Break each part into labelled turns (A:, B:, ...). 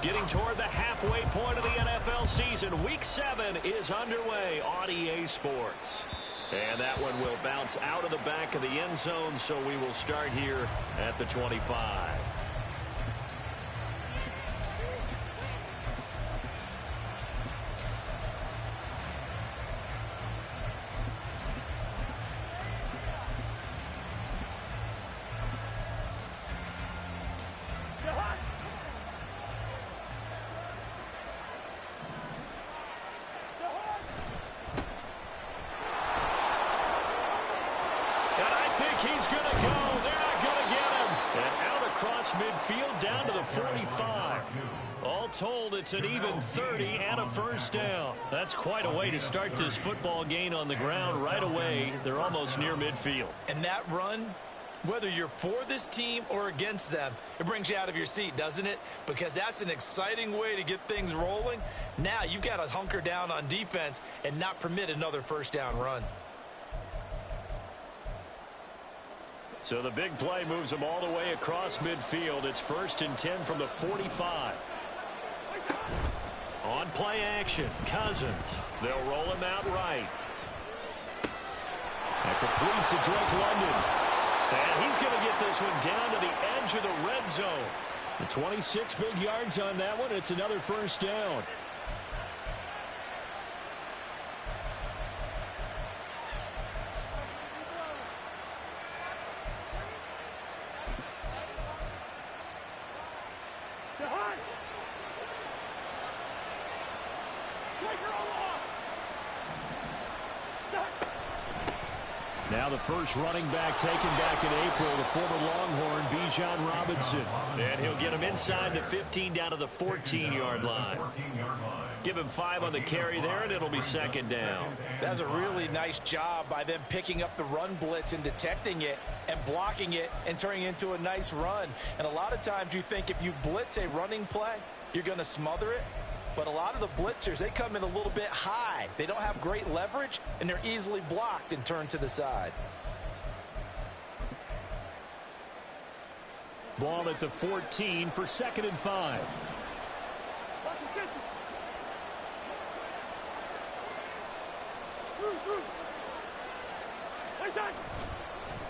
A: Getting toward the halfway point of the NFL season. Week 7 is underway on EA Sports. And that one will bounce out of the back of the end zone, so we will start here at the 25.
B: Midfield down to the 45. All told, it's an even 30 and a first down. That's quite a way to start this football game on the ground right away. They're almost near midfield.
C: And that run, whether you're for this team or against them, it brings you out of your seat, doesn't it? Because that's an exciting way to get things rolling. Now you've got to hunker down on defense and not permit another first down run.
A: So the big play moves them all the way across midfield. It's 1st and 10 from the 45. On play action, Cousins. They'll roll him out right. A complete to Drake London. And he's going to get this one down to the edge of the red zone. The 26 big yards on that one. It's another first down. Now the first running back taken back in April, the former Longhorn, Bijan Robinson. And he'll get him inside the 15 down to the 14-yard line. Give him 5 on the carry there, and it'll be 2nd down.
C: That's a really nice job by them picking up the run blitz and detecting it and blocking it and turning it into a nice run. And a lot of times you think if you blitz a running play, you're going to smother it. But a lot of the blitzers, they come in a little bit high. They don't have great leverage, and they're easily blocked and turned to the side.
A: Ball at the 14 for 2nd and 5.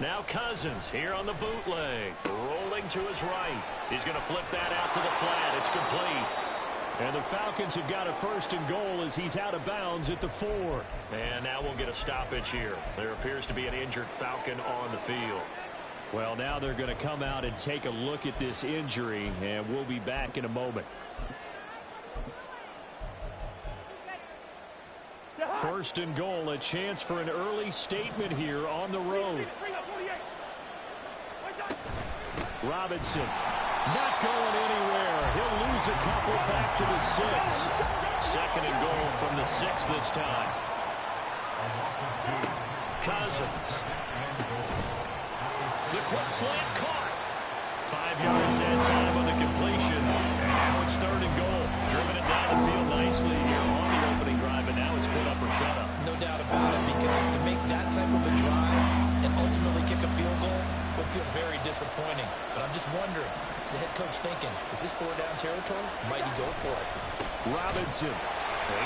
A: Now Cousins here on the bootleg. Rolling to his right. He's going to flip that out to the flat. It's complete. And the Falcons have got a 1st and goal as he's out of bounds at the 4. And now we'll get a stoppage here. There appears to be an injured Falcon on the field. Well, now they're going to come out and take a look at this injury, and we'll be back in a moment. 1st and goal, a chance for an early statement here on the road. Robinson not going anywhere. He'll lose a couple back to the 6. 2nd and goal from the 6 this time. Cousins. The quick slant caught. 5 yards that time on the completion. And now it's 3rd and goal. Driven it down the field nicely here on the opening drive, and now it's put up or shut up.
C: No doubt about it, because to make that type of a drive and ultimately kick a field goal would feel very disappointing. But I'm just wondering, is the head coach thinking, is this 4-down territory? Might he go for it?
A: Robinson.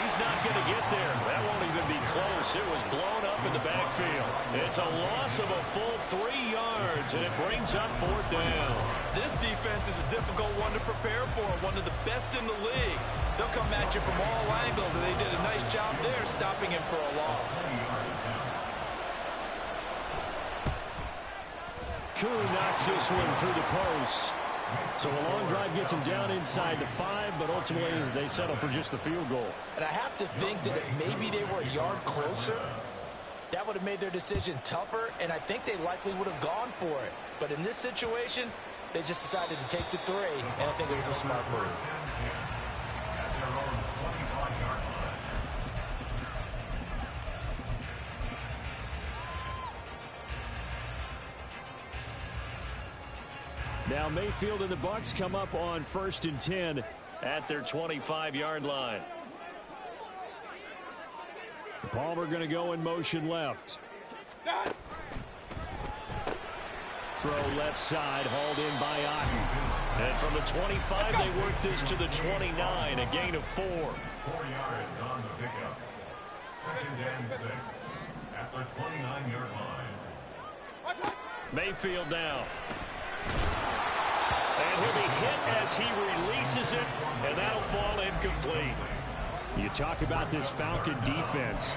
A: He's not going to get there. That won't even be close. It was blown up in the backfield. It's a loss of a full 3 yards, and it brings up 4th down.
C: This defense is a difficult one to prepare for, one of the best in the league. They'll come at you from all angles, and they did a nice job there stopping him for a loss.
A: Koo knocks this one through the post. So a long drive gets him down inside the 5, but ultimately they settle for just the field goal.
C: And I have to think that if maybe they were a yard closer, that would have made their decision tougher, and I think they likely would have gone for it. But in this situation, they just decided to take the 3, and I think it was a smart move.
A: Now Mayfield and the Bucs come up on 1st and 10 at their 25-yard line. Palmer going to go in motion left. Throw left side, hauled in by Otten.
B: And from the 25, they work this to the 29, a gain of 4.
D: 4 yards on the pickup. 2nd and 6 at the 29-yard line.
B: Mayfield now. And he'll be hit as he releases it, and that'll fall incomplete.
A: You talk about this Falcon defense.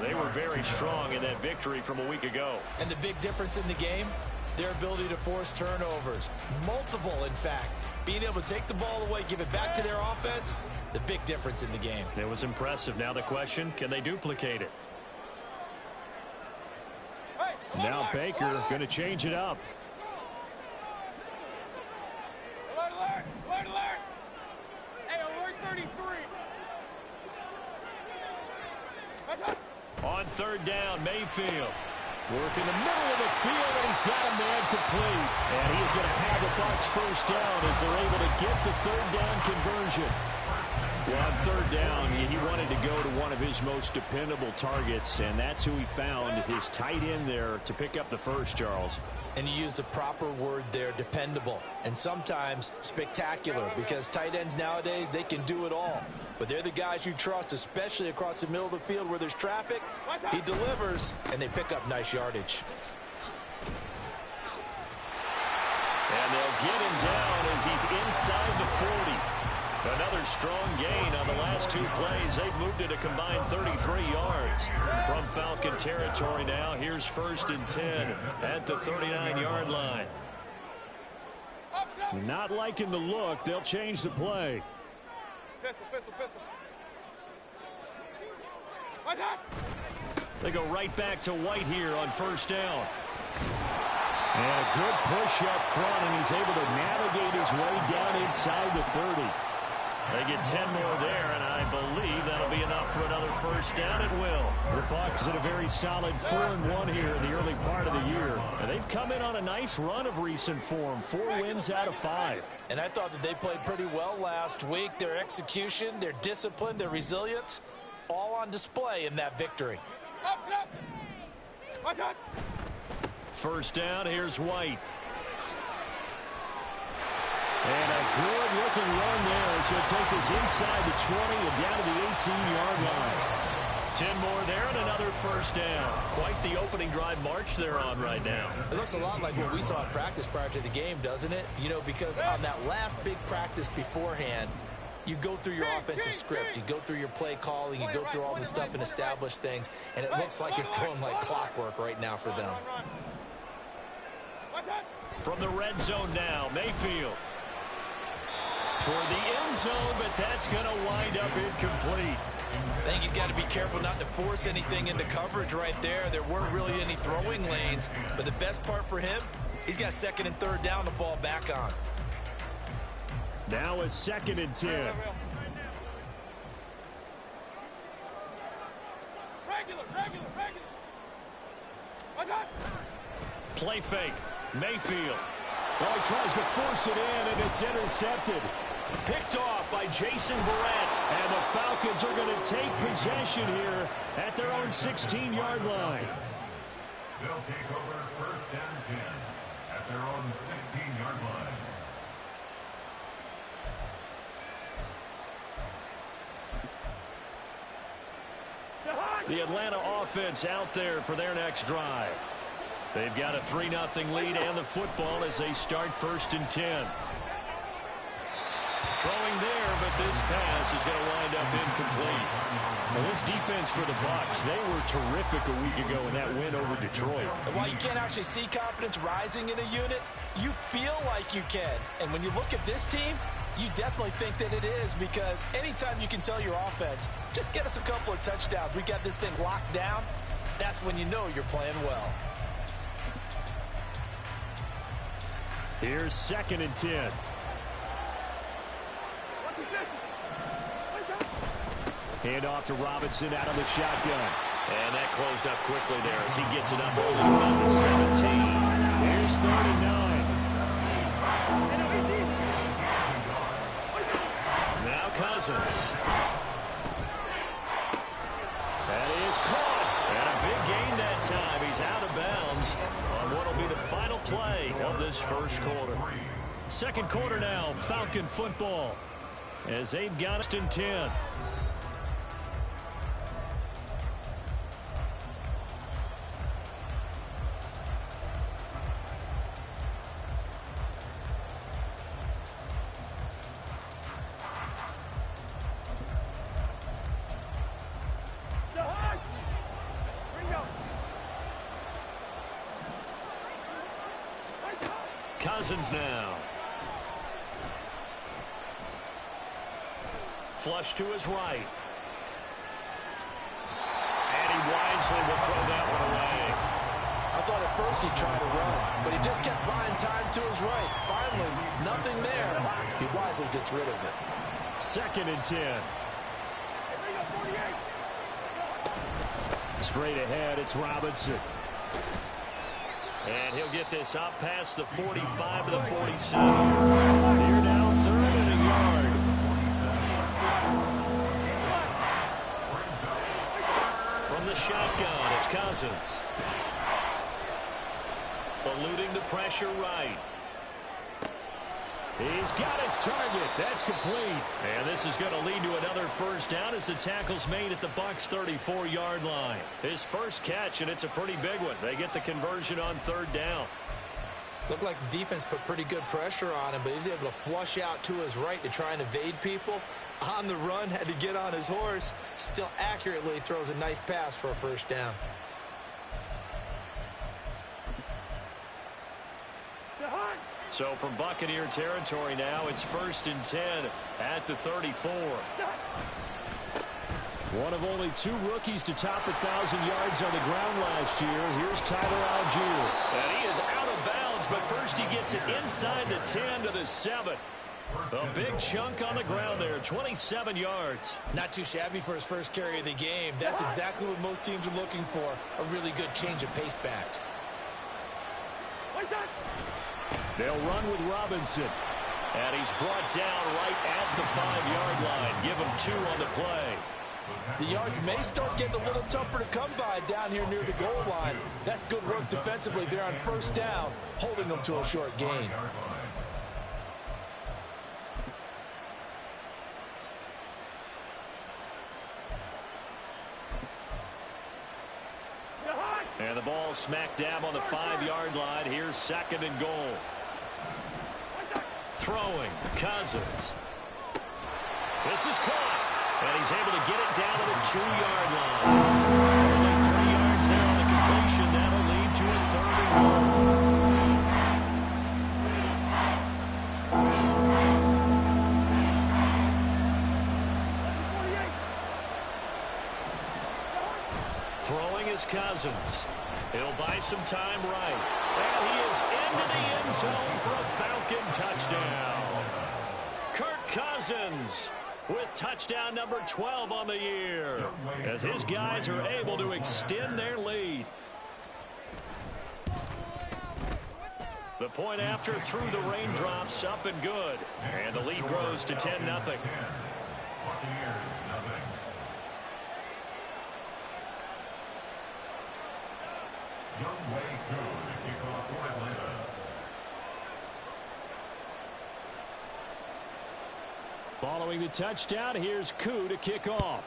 B: They were very strong in that victory from a week ago.
C: And the big difference in the game, their ability to force turnovers. Multiple, in fact. Being able to take the ball away, give it back to their offense, the big difference in the game.
B: It was impressive. Now the question, can they duplicate it?
A: Now Baker going to change it up.
E: Alert! Hey, alert 33.
B: On 3rd down, Mayfield. Work in the middle of the field, and he's got a man complete. And he's going to have the Bucs first down as they're able to get the 3rd down conversion. Well, on 3rd down, he wanted to go to one of his most dependable targets, and that's who he found, his tight end there, to pick up the first, Charles.
C: And you use the proper word there, dependable. And sometimes spectacular, because tight ends nowadays, they can do it all. But they're the guys you trust, especially across the middle of the field where there's traffic. He delivers, and they pick up nice yardage.
B: And they'll get him down as he's inside the 40. Another strong gain on the last 2 plays. They've moved it a combined 33 yards. From Falcon territory now, here's 1st and 10 at the 39-yard line.
A: Not liking the look. They'll change the play.
E: Pistol.
B: They go right back to White here on 1st down.
A: And a good push up front, and he's able to navigate his way down inside the 30.
B: They get 10 more there, and I believe that'll be enough for another 1st down. It will.
A: The Bucs in a very solid 4-1 here in the early part of the year.
B: And they've come in on a nice run of recent form. 4 wins out of 5.
C: And I thought that they played pretty well last week. Their execution, their discipline, their resilience, all on display in that victory.
B: 1st down, here's White.
A: And a good-looking run there as he'll take this inside the 20 and down to the 18-yard line.
B: 10 more there and another 1st down. Quite the opening drive march they're on right now.
C: It looks a lot like what we saw in practice prior to the game, doesn't it? You know, because on that last big practice beforehand, you go through your offensive script, you go through your play calling, you go through all the stuff and establish things, and it looks like it's going like clockwork right now for them.
B: From the red zone now, Mayfield. Toward the end zone, but that's going to wind up incomplete.
C: I think he's got to be careful not to force anything into coverage right there. There weren't really any throwing lanes, but the best part for him, he's got 2nd and 3rd down to fall back on.
A: Now a 2nd and 10.
B: Play fake. Mayfield.
A: Well, he tries to force it in, and it's intercepted.
B: Picked off by Jason Verrett.
A: And the Falcons are going to take possession here at their own 16-yard line.
D: They'll take over 1st and 10 at their own 16-yard line.
B: The Atlanta offense out there for their next drive. They've got a 3-0 lead and the football as they start 1st and 10. Throwing there, but this pass is going to wind up incomplete.
A: Well, this defense for the Bucs, they were terrific a week ago in that win over Detroit.
C: And while you can't actually see confidence rising in a unit, you feel like you can. And when you look at this team, you definitely think that it is, because anytime you can tell your offense, just get us a couple of touchdowns, we got this thing locked down, that's when you know you're playing well.
A: Here's 2nd and 10. Hand off to Robinson out of the shotgun.
B: And that closed up quickly there as he gets it up only about the 17.
A: Here's 3rd and 9.
B: Now Cousins. That is caught. And a big gain that time. He's out of bounds on what will be the final play of this 1st quarter. Second quarter now, Falcon football, as they've got us in 10. Cousins now. Flush to his right. And he wisely will throw that one away.
C: I thought at first he'd try to run, but he just kept buying time to his right. Finally, nothing there. He wisely gets rid of it.
B: Second and 10. Straight ahead, it's Robinson. And he'll get this up past the 45 to the 47. Here now, third and a yard. From the shotgun, it's Cousins. Eluding the pressure right. He's got his target. That's complete. And this is going to lead to another first down as the tackle's made at the Bucs' 34-yard line. His first catch, and it's a pretty big one. They get the conversion on third down.
C: Looked like the defense put pretty good pressure on him, but he's able to flush out to his right to try and evade people. On the run, had to get on his horse. Still accurately throws a nice pass for a first down.
B: So from Buccaneer territory now, it's first and 10 at the 34. One of only two rookies to top 1,000 yards on the ground last year. Here's Tyler Algier. And he is out of bounds, but first he gets it inside the 10 to the 7. A big chunk on the ground there, 27 yards.
C: Not too shabby for his first carry of the game. That's exactly what most teams are looking for, a really good change of pace back.
B: They'll run with Robinson. And he's brought down right at the 5-yard line. Give him 2 on the play.
C: The yards may start getting a little tougher to come by down here near the goal line. That's good work defensively there on first down, holding them to a short gain.
B: And the ball smack dab on the 5-yard line. Here's second and goal. Throwing, Cousins. This is caught. And he's able to get it down to the 2-yard line. Only 3 yards there on the completion. That'll lead to a third and goal. Throwing is Cousins. He'll buy some time right. And he is into the end zone for a Falcon touchdown. Kirk Cousins with touchdown number 12 on the year, as his guys are able to extend their lead. The point after through the raindrops, up and good. And the lead grows to 10-0. Following the touchdown, here's Koo to kick off.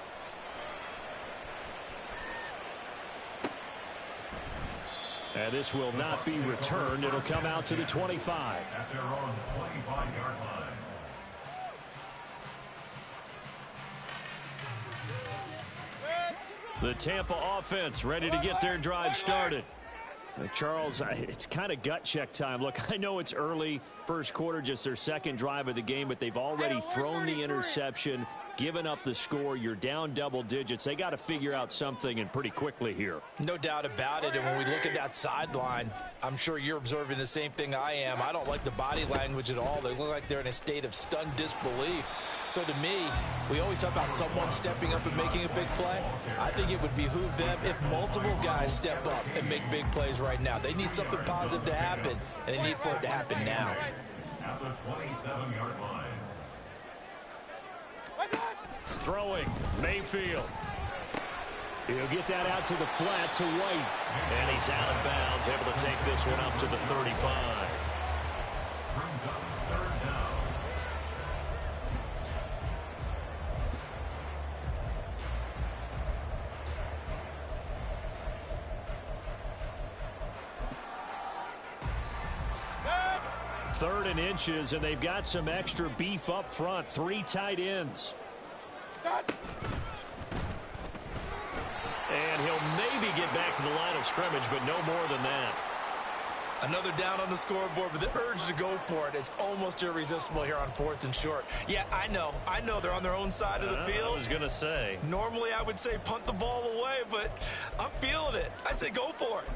B: And this will not be returned. It'll come out to the 25.
D: At their own 25-yard line.
B: The Tampa offense ready to get their drive started. Charles, it's kind of gut check time. Look, I know it's early, first quarter, just their second drive of the game, but they've already thrown the interception, given up the score. You're down double digits. They got to figure out something, and pretty quickly here.
C: No doubt about it. And when we look at that sideline, I'm sure you're observing the same thing I am. I don't like the body language at all. They look like they're in a state of stunned disbelief. So to me, we always talk about someone stepping up and making a big play. I think it would behoove them if multiple guys step up and make big plays right now. They need something positive to happen, and they need for it to happen now.
D: At the 27-yard line.
B: Throwing, Mayfield. He'll get that out to the flat to White. And he's out of bounds, able to take this one up to the 35.
D: Brings up
A: 3rd and inches, and they've got some extra beef up front. 3 tight ends. And he'll maybe get back to the line of scrimmage, but no more than that.
C: Another down on the scoreboard, but the urge to go for it is almost irresistible here on 4th and short. Yeah, I know they're on their own side of the field.
A: I was going to say.
C: Normally I would say punt the ball away, but I'm feeling it. I say go for it.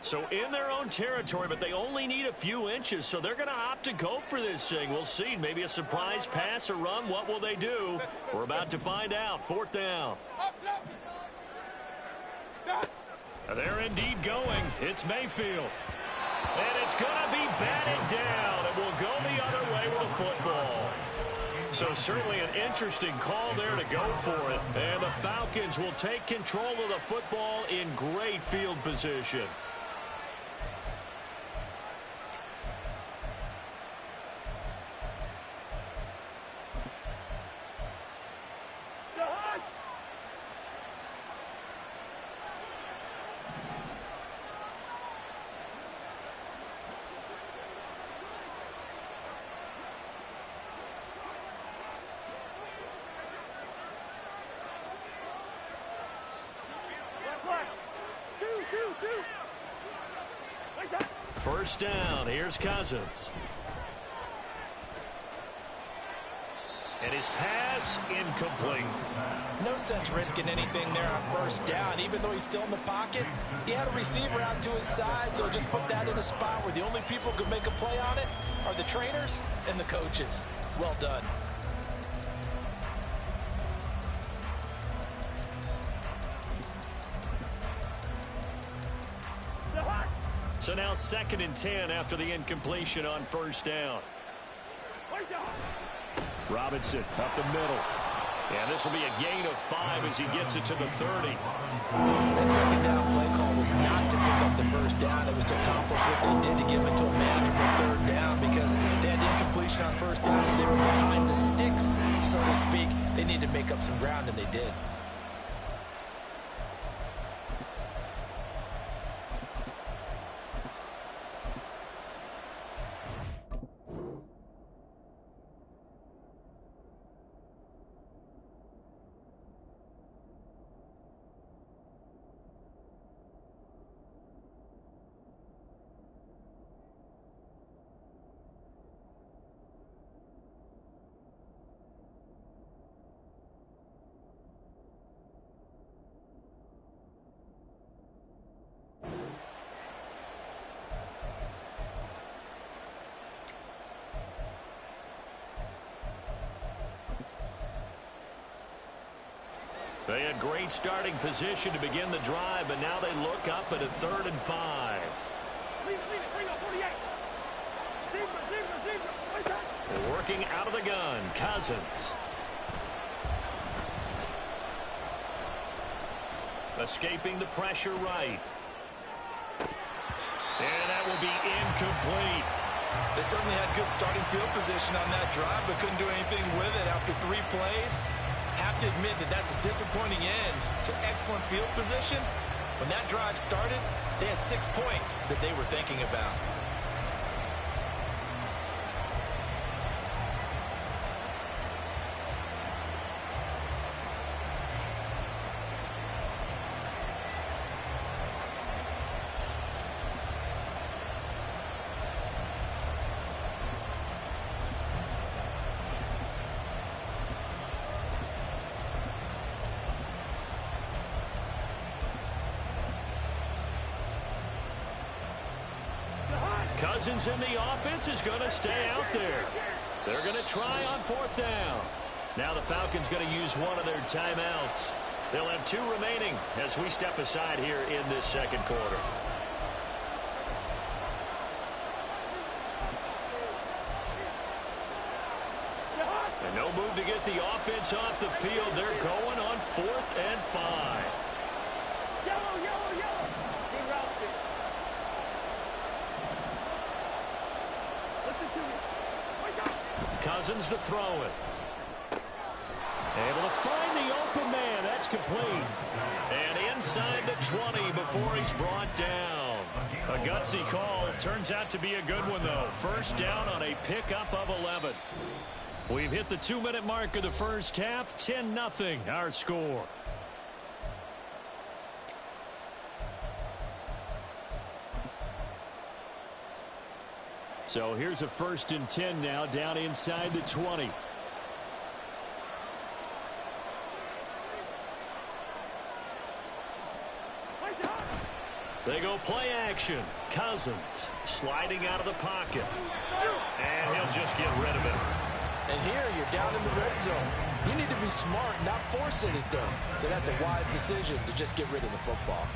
A: So in their own territory, but they only need a few inches, so they're going to opt to go for this thing. We'll see. Maybe a surprise pass or run. What will they do? We're about to find out. 4th down. They're indeed going. It's Mayfield. And it's going to be batted down. And will go the other way with the football. So certainly an interesting call there to go for it. And the Falcons will take control of the football in great field position. First down. Here's Cousins. And his pass incomplete.
C: No sense risking anything there on first down. Even though he's still in the pocket, he had a receiver out to his side, so just put that in a spot where the only people who could make a play on it are the trainers and the coaches. Well done.
A: So now 2nd and 10 after the incompletion on first down. Robinson up the middle. And this will be a gain of 5 as he gets it to the 30.
C: That 2nd down play call was not to pick up the first down. It was to accomplish what they did to get them into a manageable 3rd down because they had incompletion on first down, so they were behind the sticks, so to speak. They needed to make up some ground, and they did.
A: They had great starting position to begin the drive, but now they look up at a 3rd and 5. They're working out of the gun. Cousins. Escaping the pressure right. And that will be incomplete.
C: They certainly had good starting field position on that drive, but couldn't do anything with it after 3 plays. Have to admit that that's a disappointing end to excellent field position. When that drive started, they had 6 points that they were thinking about.
A: Cousins in the offense is going to stay out there. They're going to try on 4th down. Now the Falcons going to use one of their timeouts. They'll have 2 remaining as we step aside here in this 2nd quarter. And no move to get the offense off the field. They're going on 4th and 5.
E: Yellow, yellow, yellow. Good route.
A: Cousins to throw it. Able to find the open man. That's complete. And inside the 20 before he's brought down.
B: A gutsy call. Turns out to be a good one, though. First down on a pickup of 11. We've hit the 2-minute mark of the first half. 10-0 our score. So here's a 1st and 10 now down inside the 20. They go play action. Cousins sliding out of the pocket. And he'll just get rid of it.
C: And here you're down in the red zone. You need to be smart, not force anything. So that's a wise decision to just get rid of the football.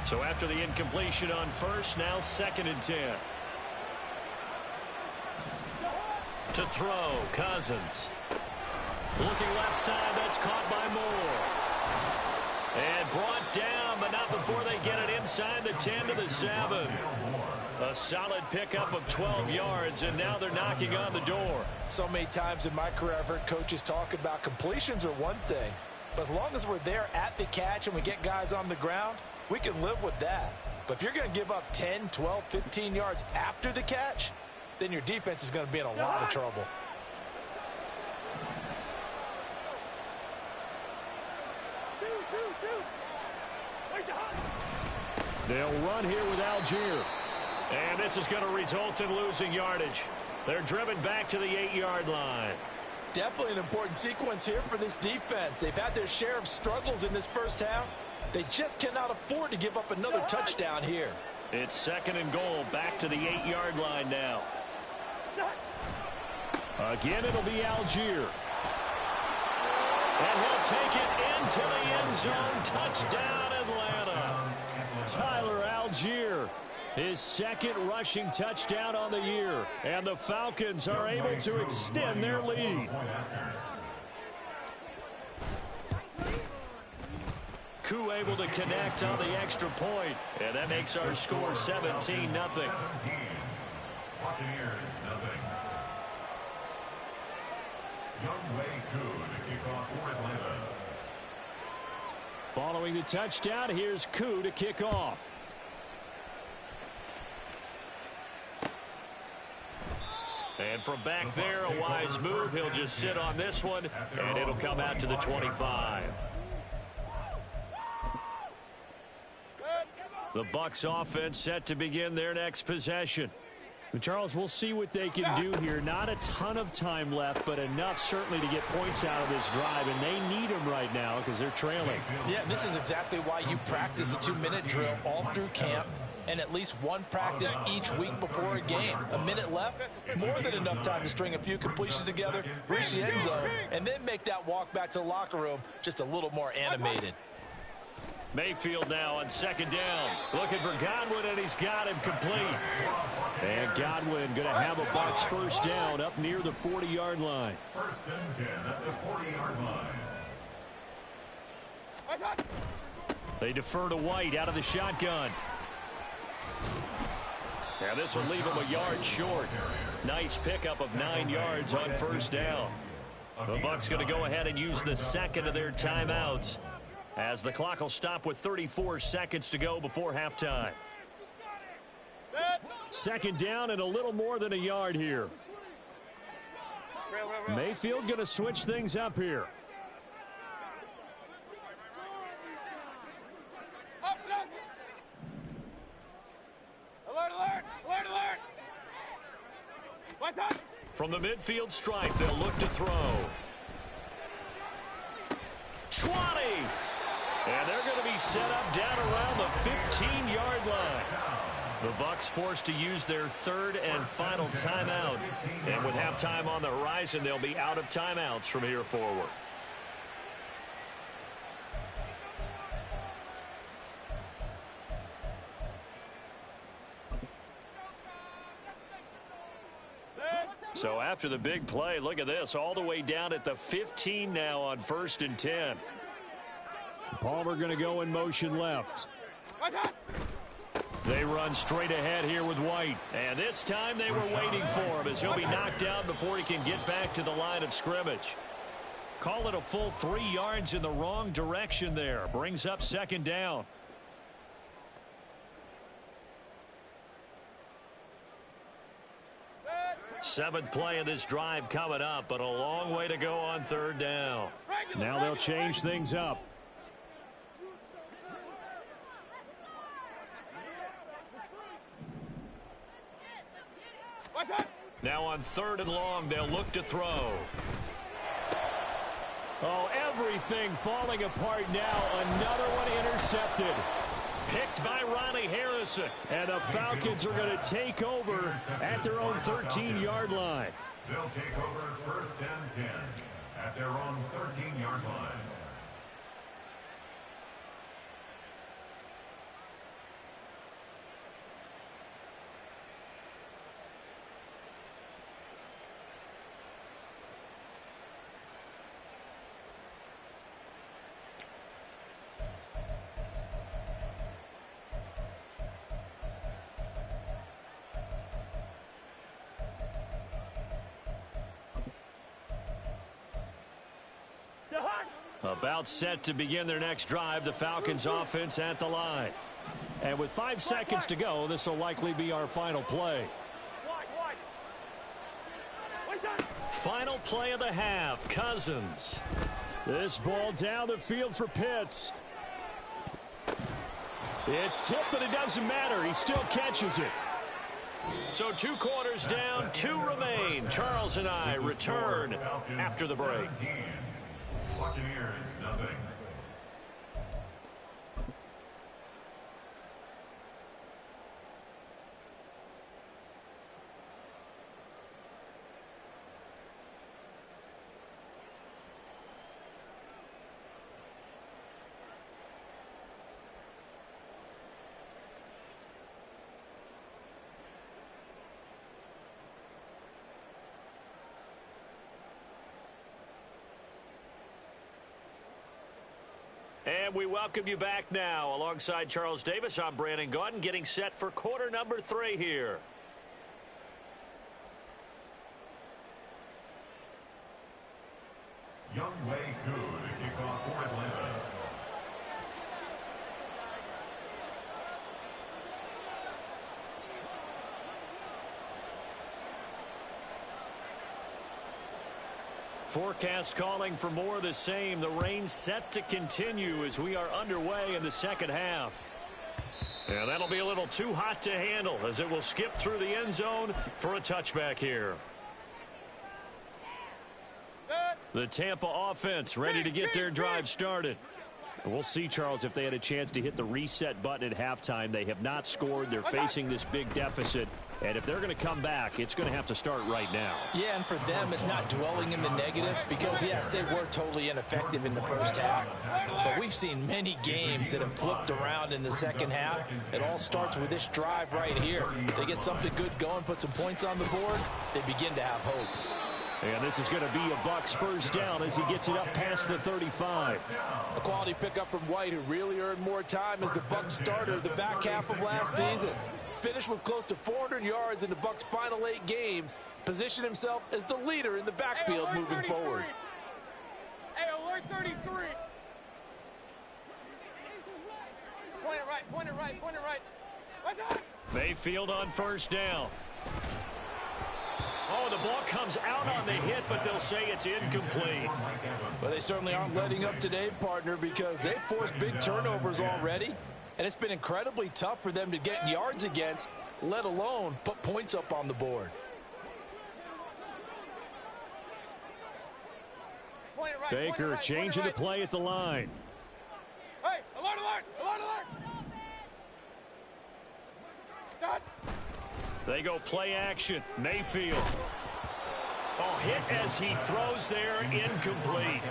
B: So after the incompletion on first, now 2nd and 10. To throw, Cousins. Looking left side, that's caught by Moore. And brought down, but not before they get it inside the 10 to the 7. A solid pickup of 12 yards, and now they're knocking on the door.
C: So many times in my career, I've heard coaches talk about completions are one thing. But as long as we're there at the catch and we get guys on the ground, we can live with that. But if you're going to give up 10, 12, 15 yards after the catch, then your defense is going to be in a lot of trouble.
B: They'll run here with LGR. And this is going to result in losing yardage. They're driven back to the 8-yard line.
C: Definitely an important sequence here for this defense. They've had their share of struggles in this first half. They just cannot afford to give up another touchdown here.
B: It's 2nd and goal, back to the 8-yard line now. Again, it'll be Algier. And he'll take it into the end zone. Touchdown, Atlanta. Tyler Algier, his 2nd rushing touchdown on the year. And the Falcons are able to extend their lead. Koo able to connect on the extra point. And that makes our score 17-0.
D: Buccaneers, nothing. Younghoe Koo to kick off for Atlanta.
B: Following the touchdown, here's Koo to kick off. And from back there, a wise move. He'll just sit on this one, and it'll come out to the 25. The Bucs offense set to begin their next possession. And Charles, we'll see what they can do here. Not a ton of time left, but enough certainly to get points out of this drive, and they need them right now because they're trailing.
C: Yeah, this is exactly why you practice a 2-minute drill all through camp and at least one practice each week before a game. A minute left, more than enough time to string a few completions together, reach the end zone, and then make that walk back to the locker room just a little more animated.
B: Mayfield now on 2nd down. Looking for Godwin, and he's got him complete. And Godwin going to have a Bucs first down up near the 40-yard line.
D: 1st and 10 at the 40-yard line.
B: They defer to White out of the shotgun. Now this will leave him a yard short. Nice pickup of 9 yards on first down. The Bucs going to go ahead and use the 2nd of their timeouts, as the clock will stop with 34 seconds to go before halftime. 2nd down and a little more than a yard here. Mayfield going to switch things up here.
E: Alert, alert, alert, alert. What's up?
B: From the midfield stripe, they'll look to throw. 20! And they're going to be set up down around the 15-yard line. The Bucs forced to use their 3rd and final timeout. And with halftime on the horizon, they'll be out of timeouts from here forward. So after the big play, look at this, all the way down at the 15 now on 1st and 10. Palmer going to go in motion left.
A: They run straight ahead here with White.
B: And this time they were waiting for him as he'll be knocked down before he can get back to the line of scrimmage. Call it a full 3 yards in the wrong direction there. Brings up second down. Seventh play of this drive coming up, but a long way to go on third down.
A: Now they'll change things up.
B: Now on third and long, they'll look to throw.
A: Oh, everything falling apart now. Another one intercepted.
B: Picked by Ronnie Harrison.
A: And the Falcons are going to take over at their own 13-yard line.
D: They'll take over first and 10 at their own 13-yard line.
B: About set to begin their next drive, the Falcons offense at the line.
A: And with 5 seconds to go, this will likely be our final play.
B: Final play of the half, Cousins.
A: This ball down the field for Pitts. It's tipped, but it doesn't matter. He still catches it.
B: So 2 quarters down, 2 remain. Charles and I return after the break.
D: Buccaneers, nothing.
B: And we welcome you back now. Alongside Charles Davis, I'm Brandon Gaudin, getting set for quarter number 3 here.
D: Young Wei Koo to kick off for Atlanta.
B: Forecast calling for more of the same. The rain set to continue as we are underway in the second half. And that'll be a little too hot to handle as it will skip through the end zone for a touchback here. The Tampa offense ready to get their drive started.
A: We'll see, Charles, if they had a chance to hit the reset button at halftime. They have not scored. They're facing this big deficit. And if they're going to come back, it's going to have to start right now.
C: Yeah, and for them, it's not dwelling in the negative because, yes, they were totally ineffective in the first half. But we've seen many games that have flipped around in the second half. It all starts with this drive right here. They get something good going, put some points on the board, they begin to have hope.
A: And this is going to be a Bucs first down as he gets it up past the 35.
C: A quality pickup from White, who really earned more time as the Bucs starter the back half of last season. Finished with close to 400 yards in the Bucs' final 8 games. Positioned himself as the leader in the backfield moving forward.
E: Hey, alert 33. Point it right, point it right, point it right. What's up?
B: Mayfield on first down. Oh, the ball comes out on the hit, but they'll say it's incomplete.
C: Well, they certainly aren't letting up today, partner, because they've forced big turnovers already. And it's been incredibly tough for them to get yards against, let alone put points up on the board.
E: Point it right,
A: Baker changing the play at the line.
E: Hey, alert, alert, alert, alert. Done.
B: They go play action. Mayfield. Oh, hit as he throws there, incomplete.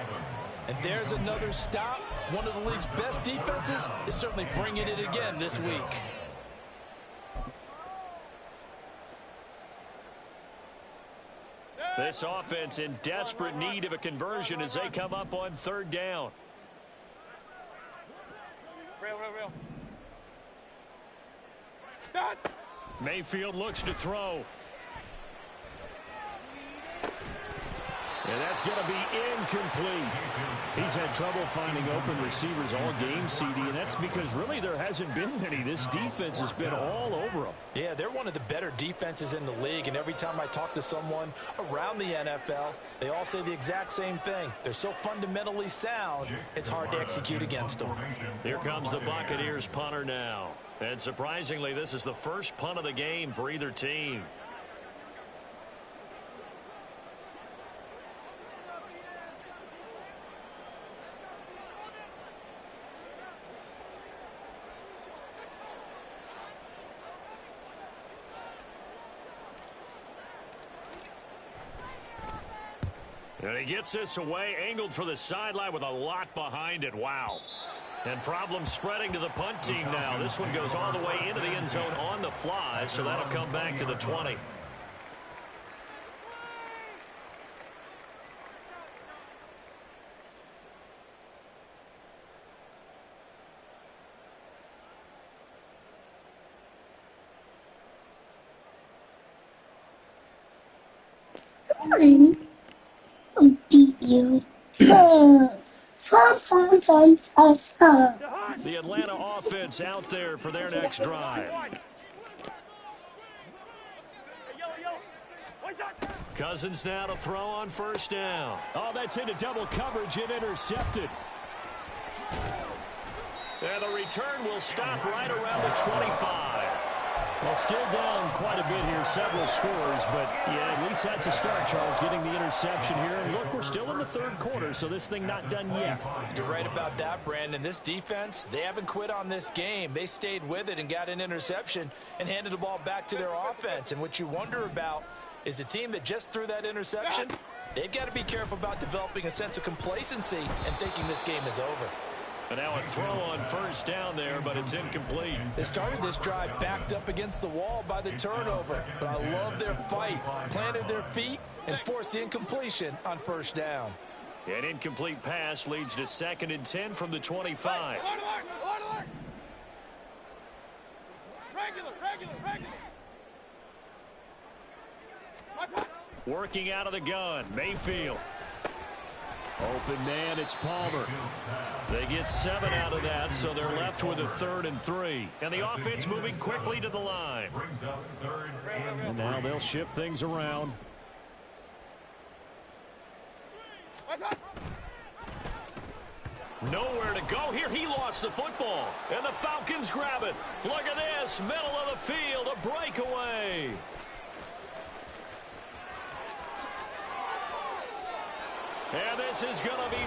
C: And there's another stop. One of the league's best defenses is certainly bringing it again this week.
B: This offense in desperate need of a conversion as they come up on third down.
E: Real.
B: Mayfield looks to throw.
A: And that's going to be incomplete. He's had trouble finding open receivers all game, CD, and that's because really there hasn't been many. This defense has been all over them.
C: Yeah, they're one of the better defenses in the league, and every time I talk to someone around the NFL, they all say the exact same thing. They're so fundamentally sound, it's hard to execute against them.
B: Here comes the Buccaneers punter now. And surprisingly, this is the first punt of the game for either team. And he gets this away, angled for the sideline with a lot behind it. Wow. And problems spreading to the punt team now. This one goes all the way into the end zone on the fly, so that'll come back to the 20.
F: Beat you. The
B: Atlanta offense out there for their next drive. Cousins now to throw on first down.
A: Oh, that's into double coverage and intercepted.
B: And the return will stop right around the 25.
A: Well, still down quite a bit here, several scores, but yeah, at least that's a start, Charles, getting the interception here. And look, we're still in the third quarter, so this thing not done yet.
C: You're right about that, Brandon. This defense, they haven't quit on this game. They stayed with it and got an interception and handed the ball back to their offense. And what you wonder about is the team that just threw that interception, they've got to be careful about developing a sense of complacency and thinking this game is over.
B: And now a throw on first down there, but it's incomplete.
C: They started this drive backed up against the wall by the turnover, but I love their fight, planted their feet, and forced the incompletion on first down.
B: An incomplete pass leads to 2nd and 10 from the 25.
E: Regular.
B: Working out of the gun, Mayfield.
A: Open man, it's Palmer.
B: They get 7 out of that, so they're left with a 3rd and 3. And the offense moving quickly to the line.
A: And now they'll shift things around.
B: Nowhere to go here. He lost the football. And the Falcons grab it. Look at this. Middle of the field. A breakaway. And this is going to be